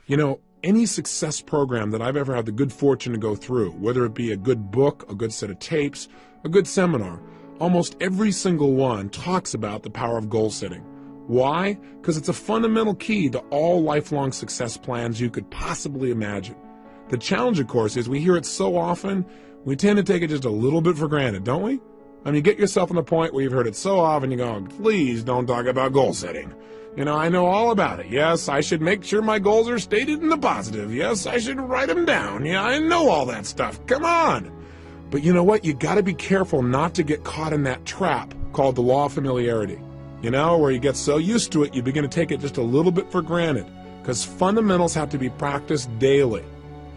You know, any success program that I've ever had the good fortune to go through, whether it be a good book, a good set of tapes, a good seminar, almost every single one talks about the power of goal setting. Why? Because it's a fundamental key to all lifelong success plans you could possibly imagine. The challenge, of course, is we hear it so often, we tend to take it just a little bit for granted, don't we? I mean, get yourself on the point where you've heard it so often, you go, please don't talk about goal setting. You know, I know all about it. Yes, I should make sure my goals are stated in the positive. Yes, I should write them down. Yeah, I know all that stuff. Come on. But you know what? You got to be careful not to get caught in that trap called the law of familiarity. You know, where you get so used to it, you begin to take it just a little bit for granted, because fundamentals have to be practiced daily.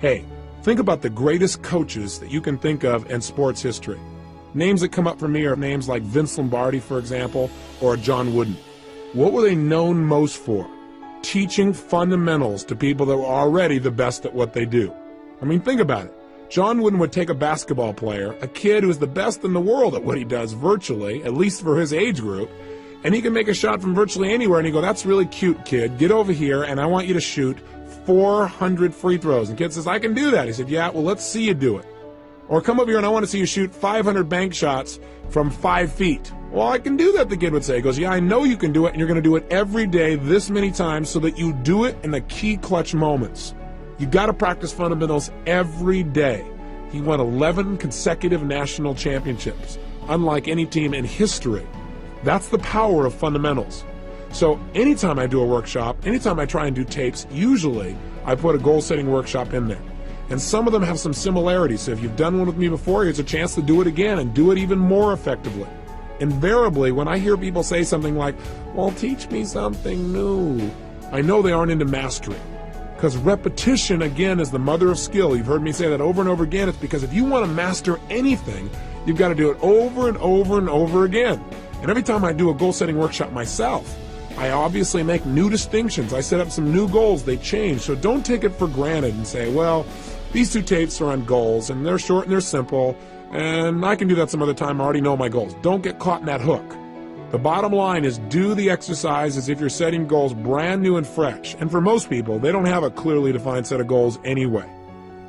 Hey, think about the greatest coaches that you can think of in sports history. Names that come up for me are names like Vince Lombardi, for example, or John Wooden. What were they known most for? Teaching fundamentals to people that were already the best at what they do. I mean, think about it. John Wooden would take a basketball player, a kid who's the best in the world at what he does virtually, at least for his age group, and he can make a shot from virtually anywhere, and he'd go, that's really cute, kid. Get over here, and I want you to shoot 400 free throws. And the kid says, I can do that. He said, yeah, well, let's see you do it. Or come over here, and I want to see you shoot 500 bank shots from 5 feet. Well, I can do that, the kid would say. He goes, yeah, I know you can do it, and you're going to do it every day this many times so that you do it in the key clutch moments. You got to practice fundamentals every day. He won 11 consecutive national championships, unlike any team in history. That's the power of fundamentals. So anytime I do a workshop, anytime I try and do tapes, usually I put a goal-setting workshop in there. And some of them have some similarities. So if you've done one with me before, here's a chance to do it again and do it even more effectively. Invariably, when I hear people say something like, well, teach me something new, I know they aren't into mastery. Because repetition, again, is the mother of skill. You've heard me say that over and over again. It's because if you want to master anything, you've got to do it over and over and over again. And every time I do a goal-setting workshop myself, I obviously make new distinctions. I set up some new goals. They change. So don't take it for granted and say, well, these 2 tapes are on goals, and they're short and they're simple, and I can do that some other time. I already know my goals. Don't get caught in that hook. The bottom line is do the exercise as if you're setting goals brand new and fresh. And for most people, they don't have a clearly defined set of goals anyway.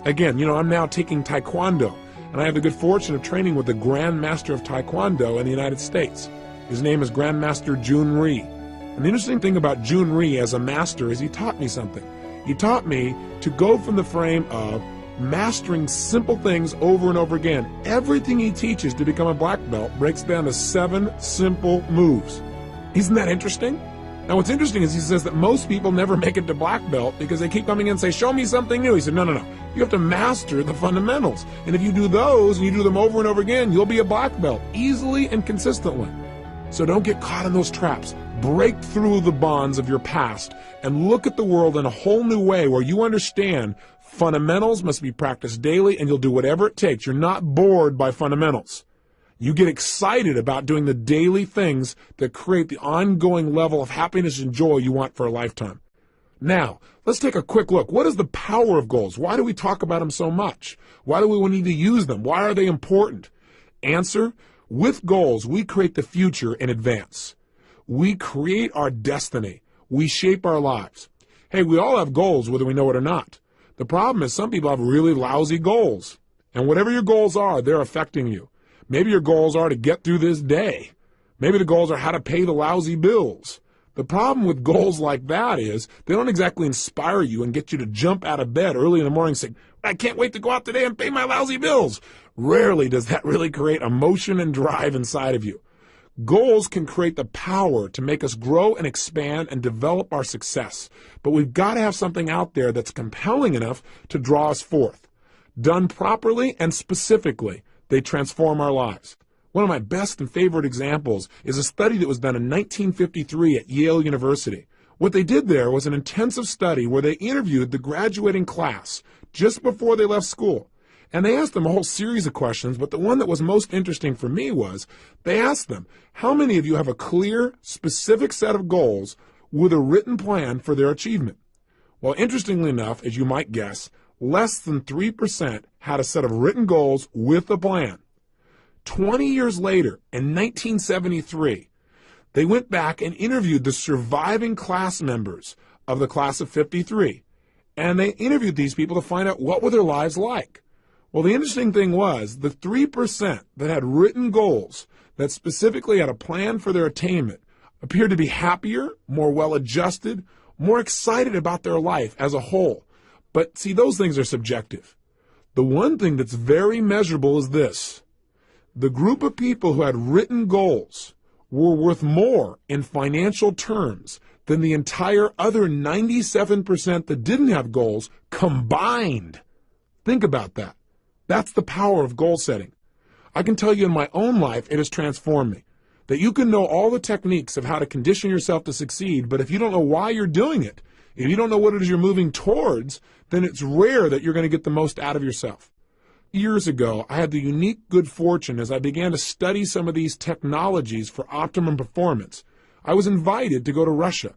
Again, you know, I'm now taking Taekwondo, and I have the good fortune of training with the Grand Master of Taekwondo in the United States. His name is Grandmaster Jun Rhee. And the interesting thing about Jun Rhee as a master is he taught me something. He taught me to go from the frame of mastering simple things over and over again. Everything he teaches to become a black belt breaks down to 7 simple moves. Isn't that interesting? Now what's interesting is he says that most people never make it to black belt because they keep coming in and say, show me something new. He said, no. You have to master the fundamentals. And if you do those and you do them over and over again, you'll be a black belt easily and consistently. So don't get caught in those traps. Break through the bonds of your past and look at the world in a whole new way where you understand fundamentals must be practiced daily and you'll do whatever it takes. You're not bored by fundamentals. You get excited about doing the daily things that create the ongoing level of happiness and joy you want for a lifetime. Now, let's take a quick look. What is the power of goals? Why do we talk about them so much? Why do we need to use them? Why are they important? Answer: with goals, we create the future in advance. We create our destiny. We shape our lives. Hey, we all have goals, whether we know it or not. The problem is some people have really lousy goals. And whatever your goals are, they're affecting you. Maybe your goals are to get through this day. Maybe the goals are how to pay the lousy bills. The problem with goals like that is they don't exactly inspire you and get you to jump out of bed early in the morning saying, I can't wait to go out today and pay my lousy bills. Rarely does that really create emotion and drive inside of you. Goals can create the power to make us grow and expand and develop our success. But we've got to have something out there that's compelling enough to draw us forth. Done properly and specifically, they transform our lives. One of my best and favorite examples is a study that was done in 1953 at Yale University. What they did there was an intensive study where they interviewed the graduating class just before they left school. And they asked them a whole series of questions, but the one that was most interesting for me was they asked them, how many of you have a clear, specific set of goals with a written plan for their achievement? Well, interestingly enough, as you might guess, less than 3% had a set of written goals with a plan. 20 years later, in 1973, they went back and interviewed the surviving class members of the class of 53. And they interviewed these people to find out what were their lives like. Well, the interesting thing was the 3% that had written goals that specifically had a plan for their attainment appeared to be happier, more well-adjusted, more excited about their life as a whole. But see, those things are subjective. The one thing that's very measurable is this. The group of people who had written goals were worth more in financial terms than the entire other 97% that didn't have goals combined. Think about that. That's the power of goal setting. I can tell you in my own life, it has transformed me. That you can know all the techniques of how to condition yourself to succeed, but if you don't know why you're doing it, if you don't know what it is you're moving towards, then it's rare that you're going to get the most out of yourself. Years ago, I had the unique good fortune as I began to study some of these technologies for optimum performance. I was invited to go to Russia,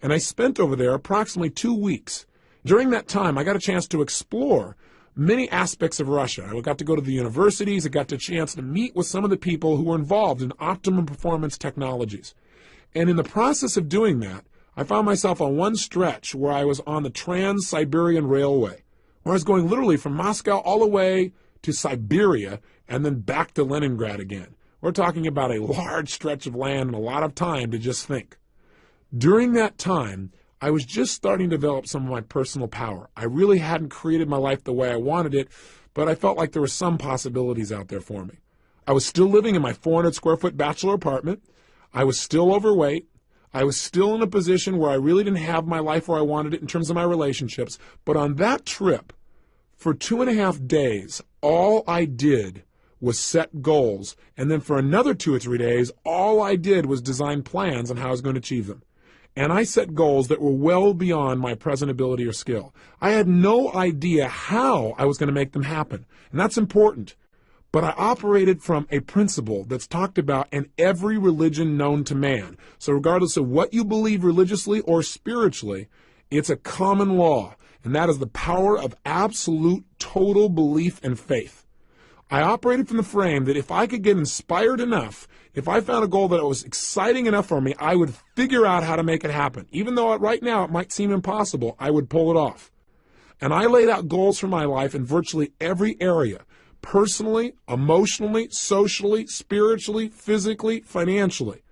and I spent over there approximately 2 weeks. During that time, I got a chance to explore many aspects of Russia. I got to go to the universities. I got the chance to meet with some of the people who were involved in optimum performance technologies. And in the process of doing that, I found myself on one stretch where I was on the Trans-Siberian Railway, where I was going literally from Moscow all the way to Siberia and then back to Leningrad again. We're talking about a large stretch of land and a lot of time to just think. During that time, I was just starting to develop some of my personal power. I really hadn't created my life the way I wanted it, but I felt like there were some possibilities out there for me. I was still living in my 400 square foot bachelor apartment. I was still overweight. I was still in a position where I really didn't have my life where I wanted it in terms of my relationships. But on that trip, for 2.5 days, all I did was set goals. And then for another 2 or 3 days, all I did was design plans on how I was going to achieve them. And I set goals that were well beyond my present ability or skill. I had no idea how I was going to make them happen. And that's important. But I operated from a principle that's talked about in every religion known to man. So regardless of what you believe religiously or spiritually, it's a common law. And that is the power of absolute total belief and faith. I operated from the frame that if I could get inspired enough, if I found a goal that was exciting enough for me, I would figure out how to make it happen. Even though right now it might seem impossible, I would pull it off. And I laid out goals for my life in virtually every area, personally, emotionally, socially, spiritually, physically, financially.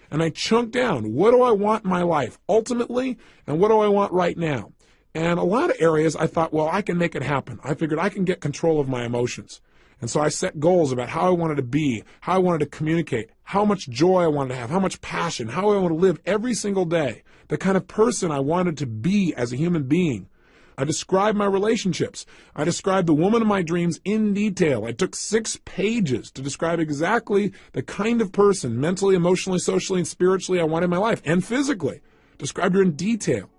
And I chunked down, what do I want in my life ultimately, and what do I want right now? And a lot of areas I thought, well, I can make it happen. I figured I can get control of my emotions. And so I set goals about how I wanted to be, how I wanted to communicate, how much joy I wanted to have, how much passion, how I want to live every single day, the kind of person I wanted to be as a human being. I described my relationships. I described the woman of my dreams in detail. I took 6 pages to describe exactly the kind of person, mentally, emotionally, socially, and spiritually I wanted in my life, and physically. Described her in detail.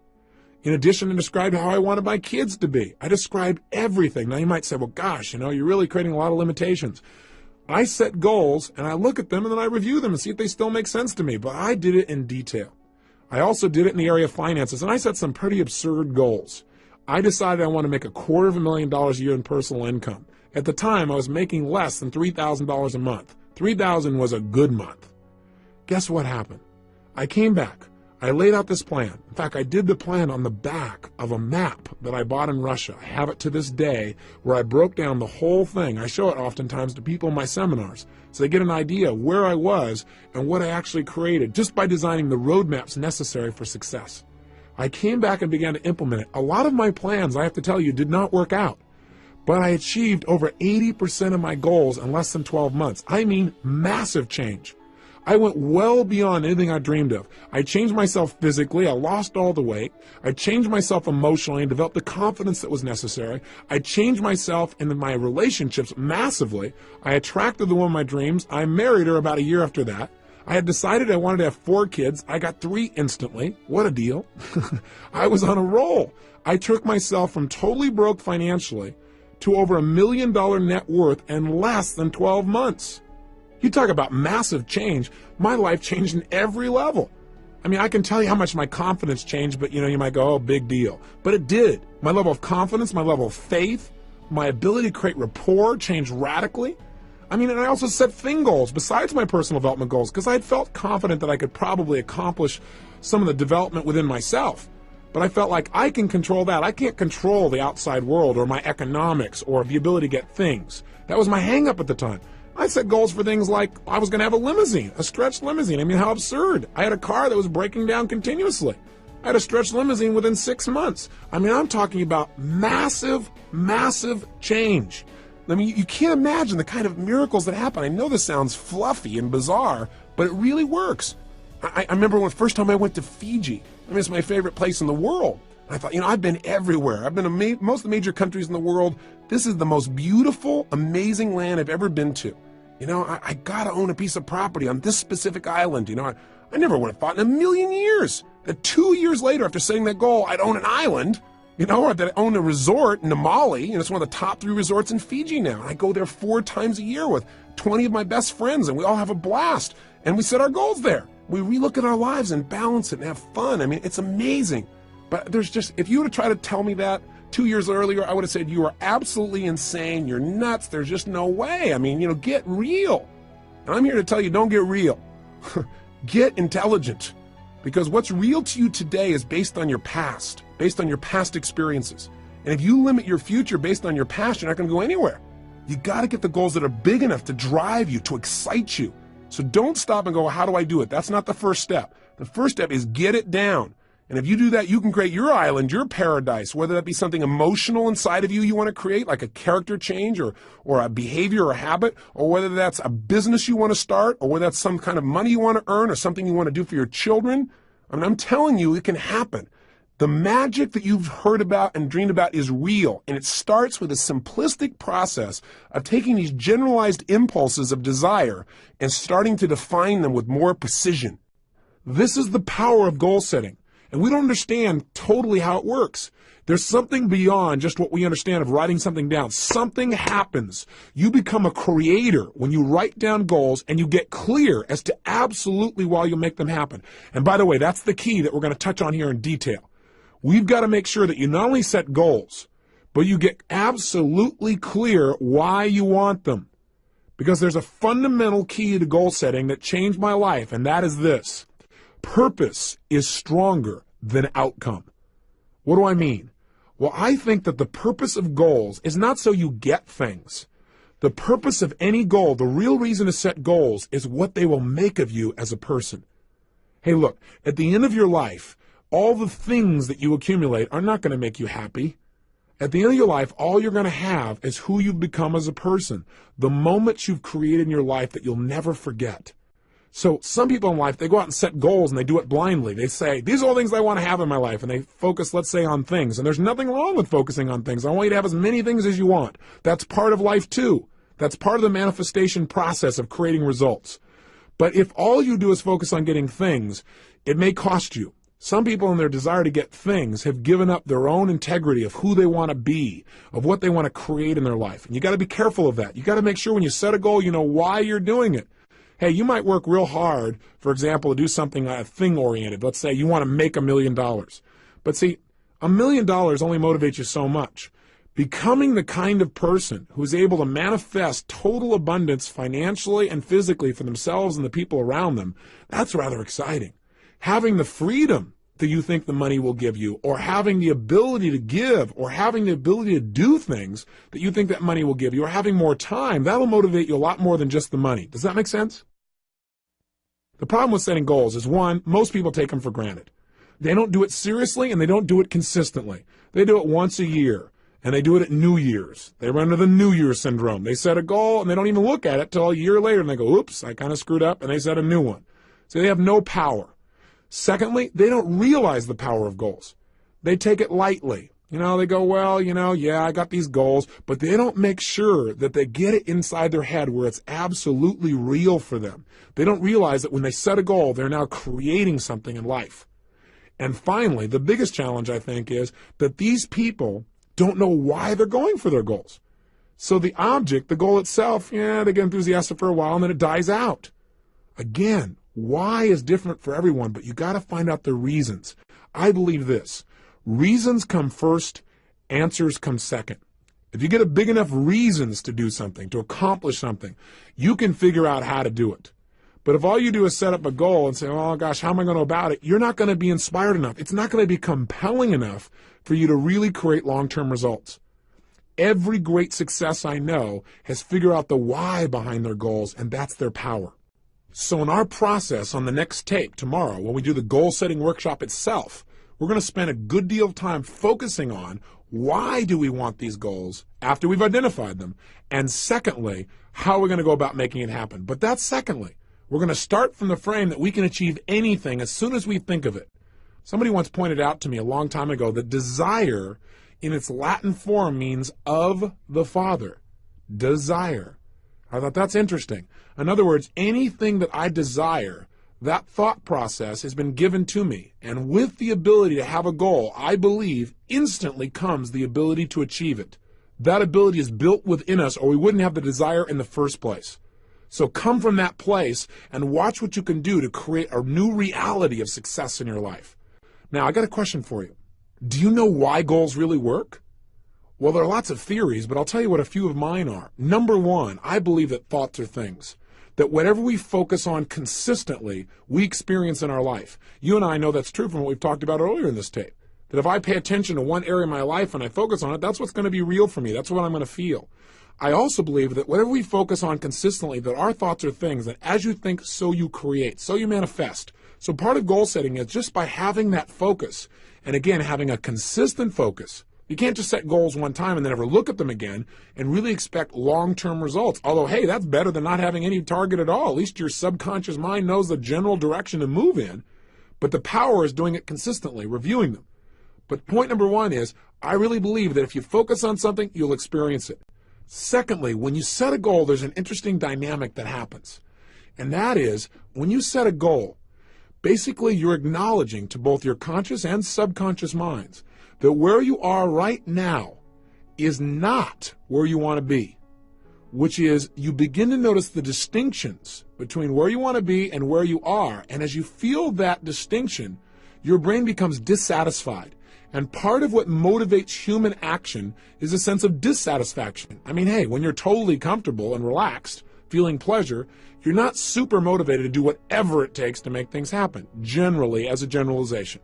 In addition, I described how I wanted my kids to be. I described everything. Now you might say, well, gosh, you're really creating a lot of limitations. I set goals, and I look at them, and then I review them and see if they still make sense to me. But I did it in detail. I also did it in the area of finances, and I set some pretty absurd goals. I decided I want to make $250,000 a year in personal income. At the time, I was making less than $3,000 a month. $3,000 was a good month. Guess what happened? I came back. I laid out this plan. In fact, I did the plan on the back of a map that I bought in Russia. I have it to this day where I broke down the whole thing. I show it oftentimes to people in my seminars so they get an idea where I was and what I actually created just by designing the roadmaps necessary for success. I came back and began to implement it. A lot of my plans, I have to tell you, did not work out. But I achieved over 80% of my goals in less than 12 months. I mean, massive change. I went well beyond anything I dreamed of. I changed myself physically. I lost all the weight. I changed myself emotionally and developed the confidence that was necessary. I changed myself in my relationships massively. I attracted the woman of my dreams. I married her about a year after that. I had decided I wanted to have 4 kids. I got 3 instantly. What a deal. I was on a roll. I took myself from totally broke financially to over $1 million net worth in less than 12 months. You talk about massive change. My life changed in every level. I mean, I can tell you how much my confidence changed, but you might go, oh, big deal. But it did. My level of confidence, my level of faith, my ability to create rapport changed radically. I mean, and I also set thing goals besides my personal development goals because I had felt confident that I could probably accomplish some of the development within myself. but I felt like I can control that. I can't control the outside world or my economics or the ability to get things. That was my hang-up at the time. I set goals for things like I was going to have a limousine, a stretched limousine. I mean, how absurd. I had a car that was breaking down continuously. I had a stretched limousine within 6 months. I mean, I'm talking about massive, massive change. I mean, you can't imagine the kind of miracles that happen. I know this sounds fluffy and bizarre, but it really works. I remember when the first time I went to Fiji. I mean, it's my favorite place in the world. I thought, I've been everywhere. I've been to most of the major countries in the world. This is the most beautiful, amazing land I've ever been to. I got to own a piece of property on this specific island. I never would have thought in a million years that 2 years later, after setting that goal, I'd own an island, or that I own a resort in Namali. It's one of the top 3 resorts in Fiji now. I go there 4 times a year with 20 of my best friends, and we all have a blast. And we set our goals there. We relook at our lives and balance it and have fun. I mean, it's amazing. But if you would have tried to tell me that 2 years earlier, I would have said, you are absolutely insane. You're nuts. There's just no way. I mean, get real. And I'm here to tell you, don't get real. Get intelligent. Because what's real to you today is based on your past experiences. And if you limit your future based on your past, you're not going to go anywhere. You got to get the goals that are big enough to drive you, to excite you. So don't stop and go, how do I do it? That's not the first step. The first step is get it down. And if you do that, you can create your island, your paradise, whether that be something emotional inside of you want to create, like a character change or a behavior or a habit, or whether that's a business you want to start, or whether that's some kind of money you want to earn or something you want to do for your children. I mean, I'm telling you, it can happen. The magic that you've heard about and dreamed about is real, and it starts with a simplistic process of taking these generalized impulses of desire and starting to define them with more precision. This is the power of goal setting. And we don't understand totally how it works. There's something beyond just what we understand of writing something down. Something happens. You become a creator when you write down goals and you get clear as to absolutely why you make them happen. And by the way, that's the key that we're going to touch on here in detail. We've got to make sure that you not only set goals, but you get absolutely clear why you want them. Because there's a fundamental key to goal setting that changed my life, and that is this. Purpose is stronger than outcome. What do I mean? Well, I think that the purpose of goals is not so you get things. The purpose of any goal, the real reason to set goals, is what they will make of you as a person. Hey, look, at the end of your life, all the things that you accumulate are not going to make you happy. At the end of your life, all you're going to have is who you've become as a person, the moments you've created in your life that you'll never forget. So some people in life, they go out and set goals and they do it blindly. They say, these are all things I want to have in my life. And they focus, let's say, on things. And there's nothing wrong with focusing on things. I want you to have as many things as you want. That's part of life too. That's part of the manifestation process of creating results. But if all you do is focus on getting things, it may cost you. Some people in their desire to get things have given up their own integrity of who they want to be, of what they want to create in their life. And you got to be careful of that. You got to make sure when you set a goal, you know why you're doing it. Hey, you might work real hard, for example, to do something thing-oriented. Let's say you want to make $1 million. But see, $1 million only motivates you so much. Becoming the kind of person who's able to manifest total abundance financially and physically for themselves and the people around them, that's rather exciting. Having the freedom that you think the money will give you, or having the ability to give, or having the ability to do things that you think that money will give you, or having more time, that'll motivate you a lot more than just the money. Does that make sense? The problem with setting goals is, one, most people take them for granted. They don't do it seriously, and they don't do it consistently. They do it once a year, and they do it at New Year's. They run into the New Year's syndrome. They set a goal, and they don't even look at it till a year later, and they go, oops, I kind of screwed up, and they set a new one. So they have no power. Secondly, they don't realize the power of goals. They take it lightly. They go, well, yeah, I got these goals, but they don't make sure that they get it inside their head where it's absolutely real for them. They don't realize that when they set a goal, they're now creating something in life. And finally, the biggest challenge, I think, is that these people don't know why they're going for their goals. So the object, the goal itself, yeah, they get enthusiastic for a while and then it dies out. Again, why is different for everyone, but you got to find out the reasons. I believe this. Reasons come first, answers come second. If you get a big enough reasons to do something, to accomplish something, you can figure out how to do it. But if all you do is set up a goal and say, oh gosh, how am I going to go about it? You're not going to be inspired enough. It's not going to be compelling enough for you to really create long-term results. Every great success I know has figured out the why behind their goals, and that's their power. So in our process on the next tape tomorrow, when we do the goal-setting workshop itself, we're going to spend a good deal of time focusing on why do we want these goals after we've identified them, and secondly, how are we going to go about making it happen. But that's secondly. We're going to start from the frame that we can achieve anything as soon as we think of it. Somebody once pointed out to me a long time ago that desire in its Latin form means of the Father. Desire. I thought that's interesting. In other words, anything that I desire, that thought process has been given to me. And with the ability to have a goal, I believe instantly comes the ability to achieve it. That ability is built within us, or we wouldn't have the desire in the first place. So come from that place and watch what you can do to create a new reality of success in your life. Now, I got a question for you. Do you know why goals really work? Well, there are lots of theories, but I'll tell you what a few of mine are. Number one, I believe that thoughts are things. That whatever we focus on consistently, we experience in our life. You and I know that's true from what we've talked about earlier in this tape. That if I pay attention to one area of my life and I focus on it, that's what's going to be real for me. That's what I'm going to feel. I also believe that whatever we focus on consistently, that our thoughts are things, that as you think, so you create, so you manifest. So part of goal setting is just by having that focus, and again, having a consistent focus. You can't just set goals one time and then never look at them again and really expect long-term results. Although, hey, that's better than not having any target at all. At least your subconscious mind knows the general direction to move in. But the power is doing it consistently, reviewing them. But point number one is, I really believe that if you focus on something, you'll experience it. Secondly, when you set a goal, there's an interesting dynamic that happens. And that is, when you set a goal, basically you're acknowledging to both your conscious and subconscious minds that where you are right now is not where you want to be, which is you begin to notice the distinctions between where you want to be and where you are. And as you feel that distinction, your brain becomes dissatisfied. And part of what motivates human action is a sense of dissatisfaction. I mean, hey, when you're totally comfortable and relaxed, feeling pleasure, you're not super motivated to do whatever it takes to make things happen, generally, as a generalization.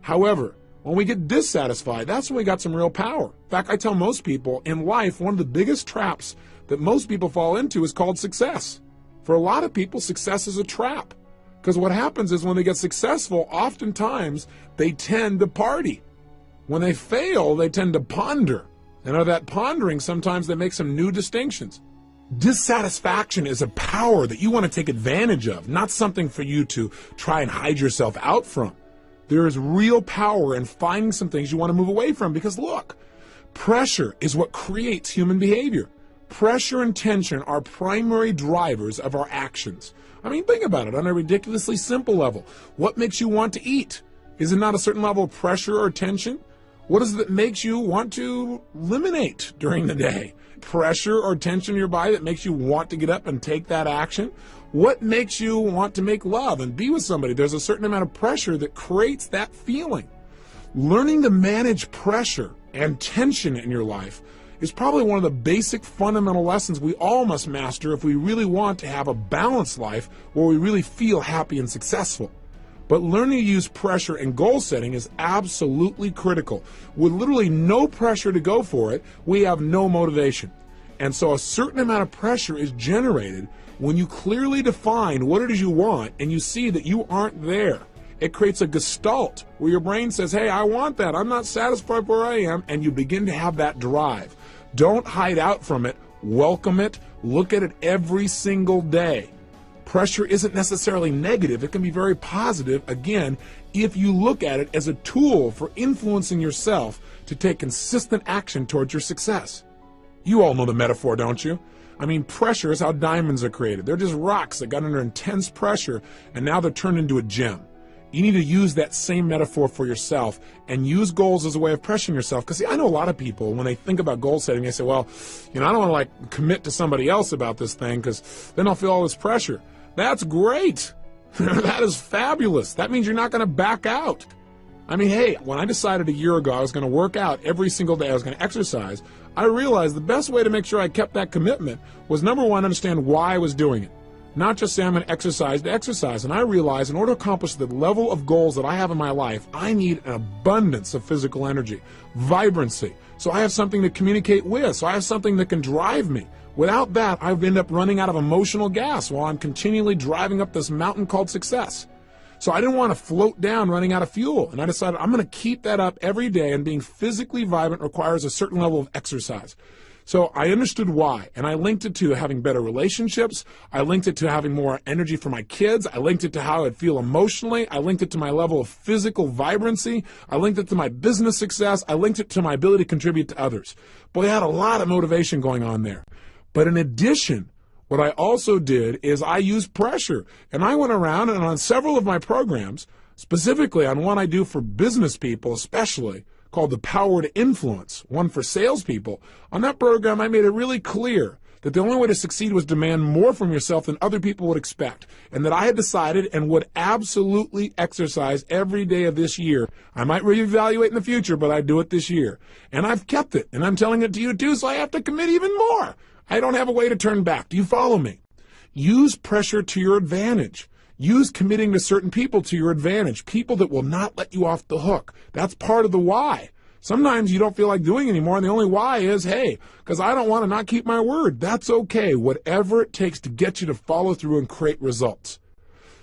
However, when we get dissatisfied, that's when we got some real power. In fact, I tell most people in life, one of the biggest traps that most people fall into is called success. For a lot of people, success is a trap. Because what happens is when they get successful, oftentimes they tend to party. When they fail, they tend to ponder. And out of that pondering, sometimes they make some new distinctions. Dissatisfaction is a power that you want to take advantage of, not something for you to try and hide yourself out from. There is real power in finding some things you want to move away from because, look, pressure is what creates human behavior. Pressure and tension are primary drivers of our actions. I mean, think about it on a ridiculously simple level. What makes you want to eat? Is it not a certain level of pressure or tension? What is it that makes you want to eliminate during the day? Pressure or tension in your body that makes you want to get up and take that action? What makes you want to make love and be with somebody? There's a certain amount of pressure that creates that feeling. Learning to manage pressure and tension in your life is probably one of the basic fundamental lessons we all must master if we really want to have a balanced life where we really feel happy and successful. But learning to use pressure and goal setting is absolutely critical. With literally no pressure to go for it, we have no motivation. And so a certain amount of pressure is generated when you clearly define what it is you want and you see that you aren't there. It creates a gestalt where your brain says, hey, I want that. I'm not satisfied where I am. And you begin to have that drive. Don't hide out from it. Welcome it. Look at it every single day. Pressure isn't necessarily negative. It can be very positive, again, if you look at it as a tool for influencing yourself to take consistent action towards your success. You all know the metaphor, don't you? I mean, pressure is how diamonds are created. They're just rocks that got under intense pressure, and now they're turned into a gem. You need to use that same metaphor for yourself and use goals as a way of pressuring yourself. Because, see, I know a lot of people, when they think about goal setting, they say, well, I don't want to, commit to somebody else about this thing because then I'll feel all this pressure. That's great. That is fabulous. That means you're not going to back out. I mean, hey, when I decided a year ago I was going to work out every single day, I was going to exercise, I realized the best way to make sure I kept that commitment was, number one, understand why I was doing it. not just say I'm going to exercise. And I realize in order to accomplish the level of goals that I have in my life, I need an abundance of physical energy, vibrancy. So I have something to communicate with. So I have something that can drive me. Without that, I end up running out of emotional gas while I'm continually driving up this mountain called success. So I didn't want to float down running out of fuel. And I decided I'm going to keep that up every day, and being physically vibrant requires a certain level of exercise. So I understood why, and I linked it to having better relationships. I linked it to having more energy for my kids. I linked it to how I'd feel emotionally. I linked it to my level of physical vibrancy. I linked it to my business success. I linked it to my ability to contribute to others. Boy, I had a lot of motivation going on there. But in addition, what I also did is I used pressure, and I went around and on several of my programs, specifically on one I do for business people especially, called The Power to Influence, one for salespeople. On that program, I made it really clear that the only way to succeed was demand more from yourself than other people would expect, and that I had decided and would absolutely exercise every day of this year. I might reevaluate in the future, but I'd do it this year. And I've kept it, and I'm telling it to you too, so I have to commit even more. I don't have a way to turn back. Do you follow me? Use pressure to your advantage. Use committing to certain people to your advantage, people that will not let you off the hook. That's part of the why. Sometimes you don't feel like doing anymore, and the only why is, hey, because I don't want to not keep my word. That's okay, whatever it takes to get you to follow through and create results.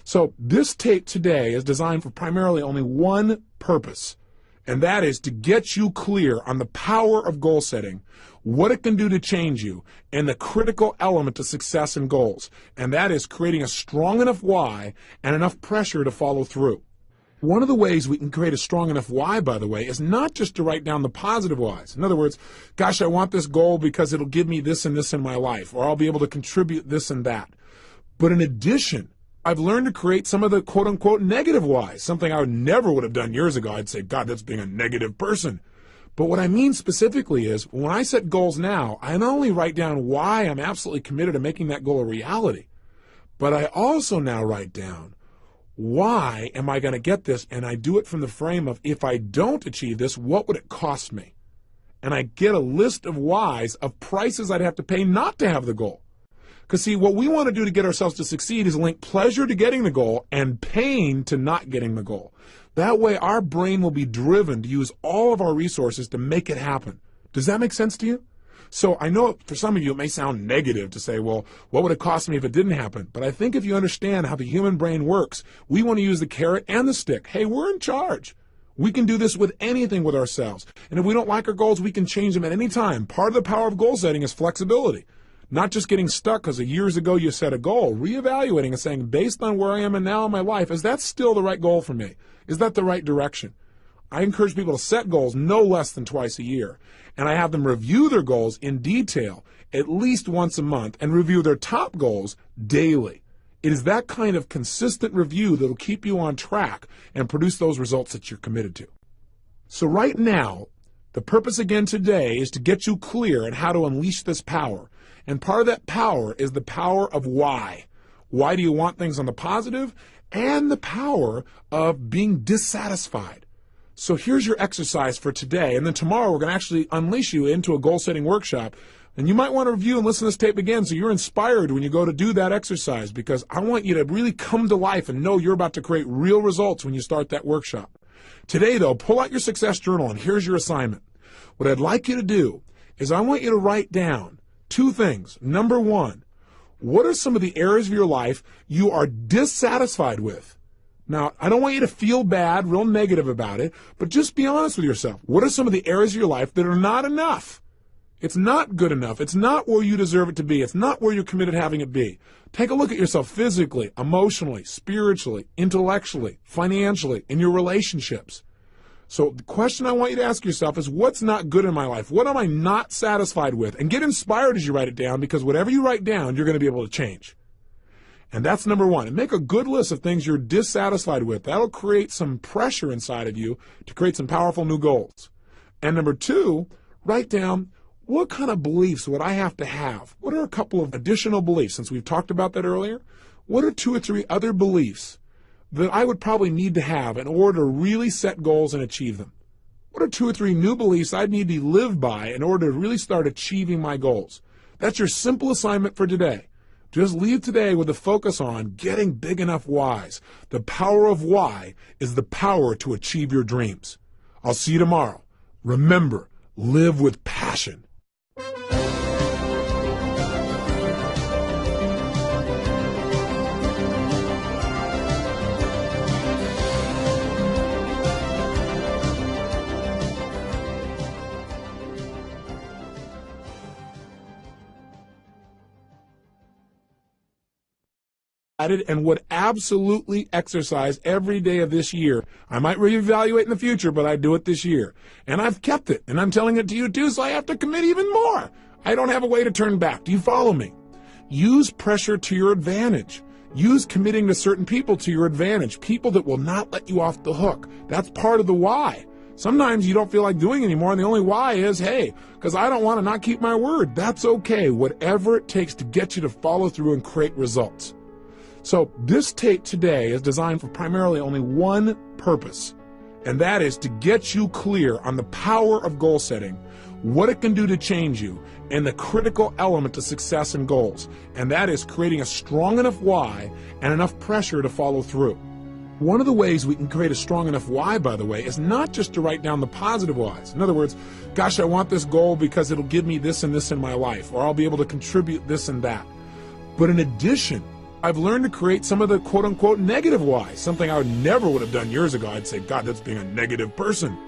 So this tape today is designed for primarily only one purpose, and that is to get you clear on the power of goal setting, what it can do to change you, and the critical element to success and goals, and that is creating a strong enough why and enough pressure to follow through. One of the ways we can create a strong enough why, by the way, is not just to write down the positive whys. In other words, gosh, I want this goal because it'll give me this and this in my life, or I'll be able to contribute this and that. But in addition, I've learned to create some of the quote-unquote negative whys, something I never would have done years ago. I'd say, God, that's being a negative person. But what I mean specifically is, when I set goals now, I not only write down why I'm absolutely committed to making that goal a reality, but I also now write down, why am I going to get this? And I do it from the frame of, if I don't achieve this, what would it cost me? And I get a list of whys, of prices I'd have to pay not to have the goal. Because see, what we want to do to get ourselves to succeed is link pleasure to getting the goal and pain to not getting the goal. That way our brain will be driven to use all of our resources to make it happen. Does that make sense to you? So I know for some of you it may sound negative to say, well, what would it cost me if it didn't happen? But I think if you understand how the human brain works, we want to use the carrot and the stick. Hey, we're in charge. We can do this with anything with ourselves. And if we don't like our goals, we can change them at any time. Part of the power of goal setting is flexibility. Not just getting stuck because years ago you set a goal, reevaluating and saying, based on where I am and now in my life, is that still the right goal for me? Is that the right direction? I encourage people to set goals no less than twice a year. And I have them review their goals in detail at least once a month and review their top goals daily. It is that kind of consistent review that will keep you on track and produce those results that you're committed to. So right now, the purpose again today is to get you clear on how to unleash this power. And part of that power is the power of why. Why do you want things on the positive? And the power of being dissatisfied. So here's your exercise for today. And then tomorrow we're going to actually unleash you into a goal-setting workshop. And you might want to review and listen to this tape again so you're inspired when you go to do that exercise, because I want you to really come to life and know you're about to create real results when you start that workshop. Today, though, pull out your success journal, and here's your assignment. What I'd like you to do is I want you to write down two things. Number one, what are some of the areas of your life you are dissatisfied with? Now, I don't want you to feel bad, real negative about it, but just be honest with yourself. What are some of the areas of your life that are not enough? It's not good enough. It's not where you deserve it to be. It's not where you're committed to having it be. Take a look at yourself physically, emotionally, spiritually, intellectually, financially, in your relationships. So the question I want you to ask yourself is, what's not good in my life? What am I not satisfied with? And get inspired as you write it down, because whatever you write down, you're going to be able to change. And that's number one. And make a good list of things you're dissatisfied with. That'll create some pressure inside of you to create some powerful new goals. And number two, write down, what kind of beliefs would I have to have? What are a couple of additional beliefs, since we've talked about that earlier? What are 2 or 3 other beliefs that I would probably need to have in order to really set goals and achieve them? What are 2 or 3 new beliefs I'd need to live by in order to really start achieving my goals? That's your simple assignment for today. Just leave today with a focus on getting big enough whys. The power of why is the power to achieve your dreams. I'll see you tomorrow. Remember, live with passion. And would absolutely exercise every day of this year. I might reevaluate in the future, but I do it this year. And I've kept it, and I'm telling it to you too, so I have to commit even more. I don't have a way to turn back. Do you follow me? Use pressure to your advantage. Use committing to certain people to your advantage, people that will not let you off the hook. That's part of the why. Sometimes you don't feel like doing anymore, and the only why is, hey, because I don't want to not keep my word. That's okay, whatever it takes to get you to follow through and create results. So this tape today is designed for primarily only one purpose, and that is to get you clear on the power of goal setting, what it can do to change you, and the critical element to success and goals, and that is creating a strong enough why and enough pressure to follow through. One of the ways we can create a strong enough why, by the way, is not just to write down the positive whys. In other words, gosh, I want this goal because it'll give me this and this in my life, or I'll be able to contribute this and that. But in addition, I've learned to create some of the quote-unquote negative whys, something I never would have done years ago. I'd say, God, that's being a negative person.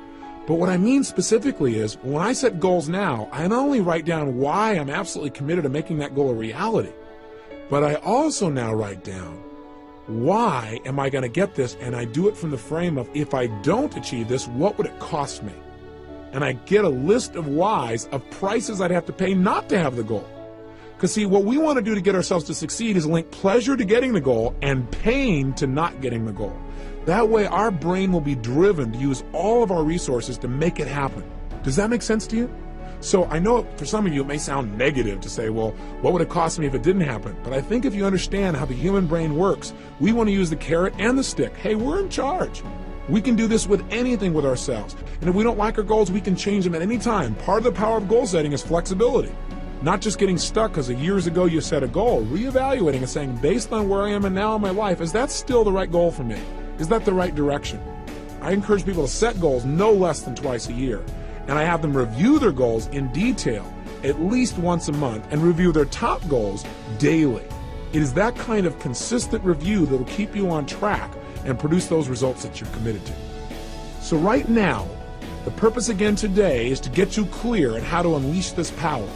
But what I mean specifically is, when I set goals now, I not only write down why I'm absolutely committed to making that goal a reality, but I also now write down, why am I going to get this? And I do it from the frame of, if I don't achieve this, what would it cost me? And I get a list of whys, of prices I'd have to pay not to have the goal. Because see, what we want to do to get ourselves to succeed is link pleasure to getting the goal and pain to not getting the goal. That way our brain will be driven to use all of our resources to make it happen. Does that make sense to you? So I know for some of you it may sound negative to say, well, what would it cost me if it didn't happen? But I think if you understand how the human brain works, we want to use the carrot and the stick. Hey, we're in charge. We can do this with anything with ourselves. And if we don't like our goals, we can change them at any time. Part of the power of goal setting is flexibility. Not just getting stuck because years ago you set a goal, reevaluating and saying, based on where I am and now in my life, is that still the right goal for me? Is that the right direction? I encourage people to set goals no less than twice a year. And I have them review their goals in detail at least once a month and review their top goals daily. It is that kind of consistent review that will keep you on track and produce those results that you're committed to. So right now, the purpose again today is to get you clear on how to unleash this power.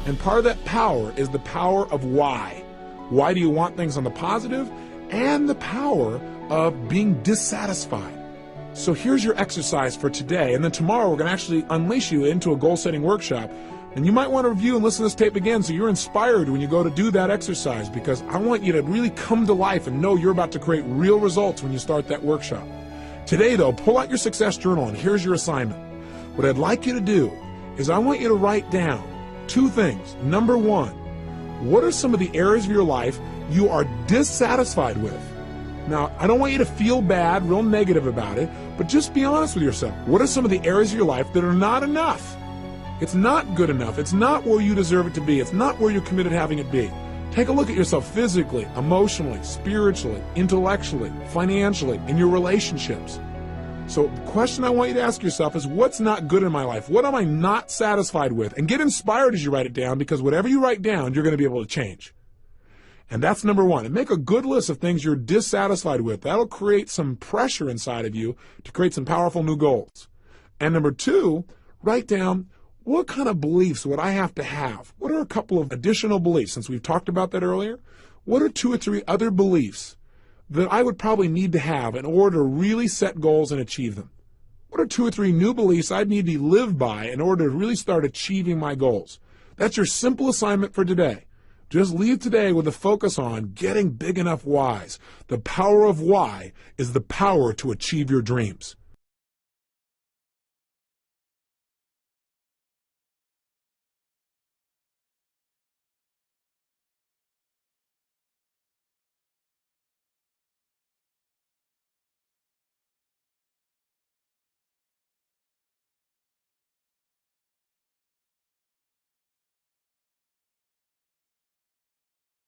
And part of that power is the power of why. Why do you want things on the positive? And the power of being dissatisfied. So here's your exercise for today. And then tomorrow we're going to actually unleash you into a goal-setting workshop. And you might want to review and listen to this tape again so you're inspired when you go to do that exercise, because I want you to really come to life and know you're about to create real results when you start that workshop. Today, though, pull out your success journal and here's your assignment. What I'd like you to do is I want you to write down two things. Number one, what are some of the areas of your life you are dissatisfied with? Now, I don't want you to feel bad, real negative about it, but just be honest with yourself. What are some of the areas of your life that are not enough? It's not good enough. It's not where you deserve it to be. It's not where you're committed to having it be. Take a look at yourself physically, emotionally, spiritually, intellectually, financially, in your relationships. So the question I want you to ask yourself is, what's not good in my life? What am I not satisfied with? And get inspired as you write it down, because whatever you write down, you're going to be able to change. And that's number one. And make a good list of things you're dissatisfied with. That'll create some pressure inside of you to create some powerful new goals. And number two, write down, what kind of beliefs would I have to have? What are a couple of additional beliefs, since we've talked about that earlier? What are 2 or 3 other beliefs that I would probably need to have in order to really set goals and achieve them? What are 2 or 3 new beliefs I'd need to live by in order to really start achieving my goals? That's your simple assignment for today. Just leave today with a focus on getting big enough whys. The power of why is the power to achieve your dreams.